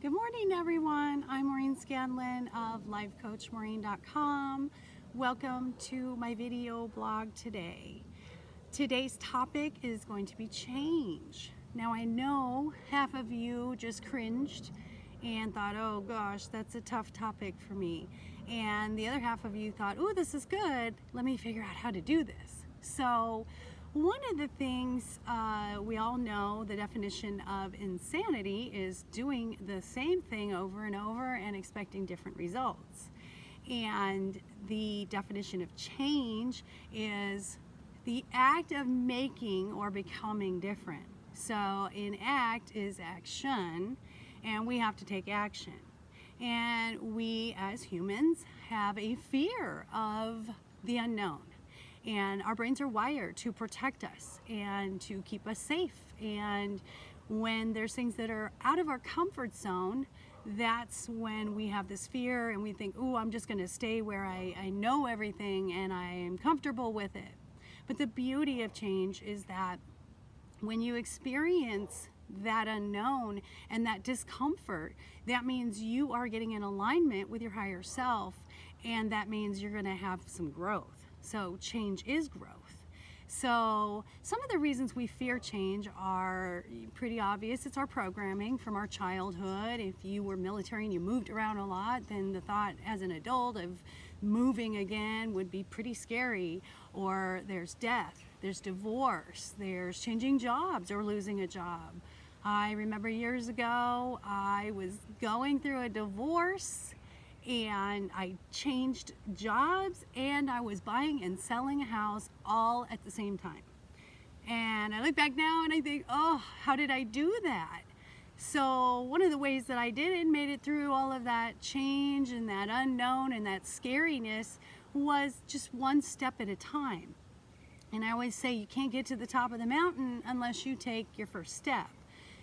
Good morning, everyone. I'm Maureen Scanlon of LifeCoachMaureen.com. Welcome to my video blog today. Today's topic is going to be change. Now, I know half of you just cringed and thought, oh gosh, that's a tough topic for me. And the other half of you thought, oh, this is good. Let me figure out how to do this. So one of the things we all know, the definition of insanity is doing the same thing over and over and expecting different results. And the definition of change is the act of making or becoming different. So in act is action, and we have to take action. And we as humans have a fear of the unknown. And our brains are wired to protect us and to keep us safe. And when there's things that are out of our comfort zone, that's when we have this fear and we think, oh, I'm just going to stay where I know everything and I am comfortable with it. But the beauty of change is that when you experience that unknown and that discomfort, that means you are getting in alignment with your higher self, and that means you're going to have some growth. So change is growth. So some of the reasons we fear change are pretty obvious. It's our programming from our childhood. If you were military and you moved around a lot, then the thought as an adult of moving again would be pretty scary. Or there's death, there's divorce, there's changing jobs or losing a job. I remember years ago, I was going through a divorce and I changed jobs and I was buying and selling a house all at the same time. And I look back now and I think, oh, how did I do that? So one of the ways that I did it and made it through all of that change and that unknown and that scariness was just one step at a time. And I always say you can't get to the top of the mountain unless you take your first step.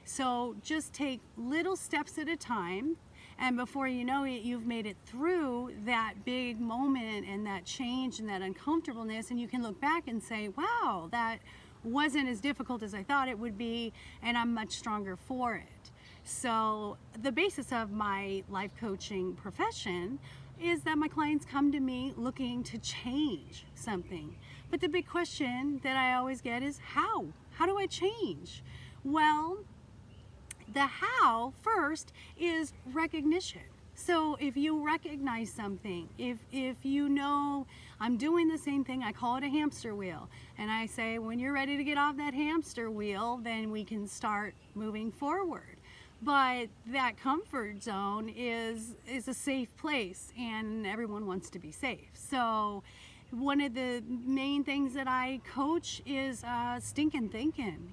So just take little steps at a time. And before you know it, you've made it through that big moment and that change and that uncomfortableness, and you can look back and say, wow, that wasn't as difficult as I thought it would be, and I'm much stronger for it. So the basis of my life coaching profession is that my clients come to me looking to change something. But the big question that I always get is how? How do I change? Well, the how first is recognition. So if you recognize something, if you know I'm doing the same thing, I call it a hamster wheel, and I say when you're ready to get off that hamster wheel, then we can start moving forward. But that comfort zone is a safe place, and everyone wants to be safe. So one of the main things that I coach is stinking thinking.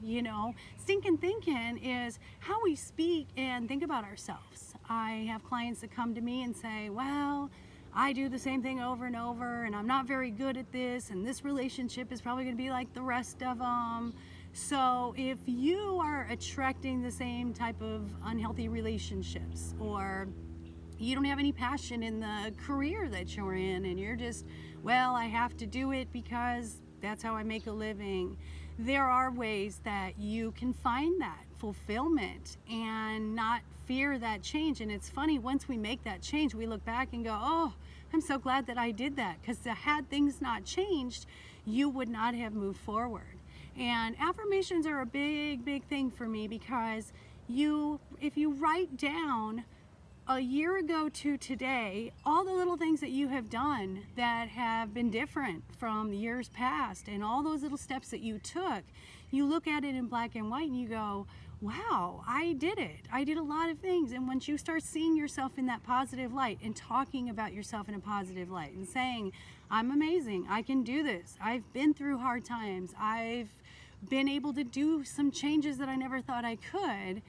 Stinking thinking is how we speak and think about ourselves. I have clients that come to me and say, well, I do the same thing over and over and I'm not very good at this, and this relationship is probably going to be like the rest of them. So if you are attracting the same type of unhealthy relationships, or you don't have any passion in the career that you're in and you're just, well, I have to do it because that's how I make a living, there are ways that you can find that fulfillment and not fear that change. And it's funny, once we make that change, we look back and go, oh, I'm so glad that I did that, because had things not changed, you would not have moved forward. And affirmations are a big thing for me, because if you write down a year ago to today, all the little things that you have done that have been different from years past, and all those little steps that you took, you look at it in black and white and you go, wow, I did it. I did a lot of things. And once you start seeing yourself in that positive light and talking about yourself in a positive light and saying, I'm amazing, I can do this, I've been through hard times, I've been able to do some changes that I never thought I could,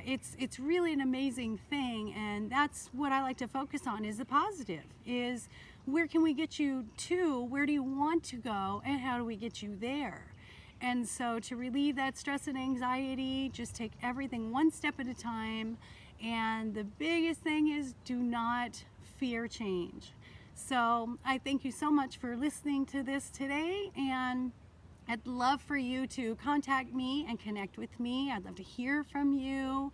it's really an amazing thing. And that's what I like to focus on, is the positive, is where can we get you to, where do you want to go, and how do we get you there? And so to relieve that stress and anxiety, just take everything one step at a time. And the biggest thing is, do not fear change. So I thank you so much for listening to this today, and I'd love for you to contact me and connect with me. I'd love to hear from you,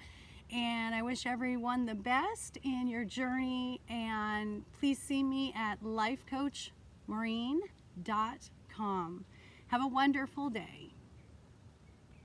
and I wish wish everyone the best in your journey, and please see me at lifecoachmaureen.com. Have a wonderful day.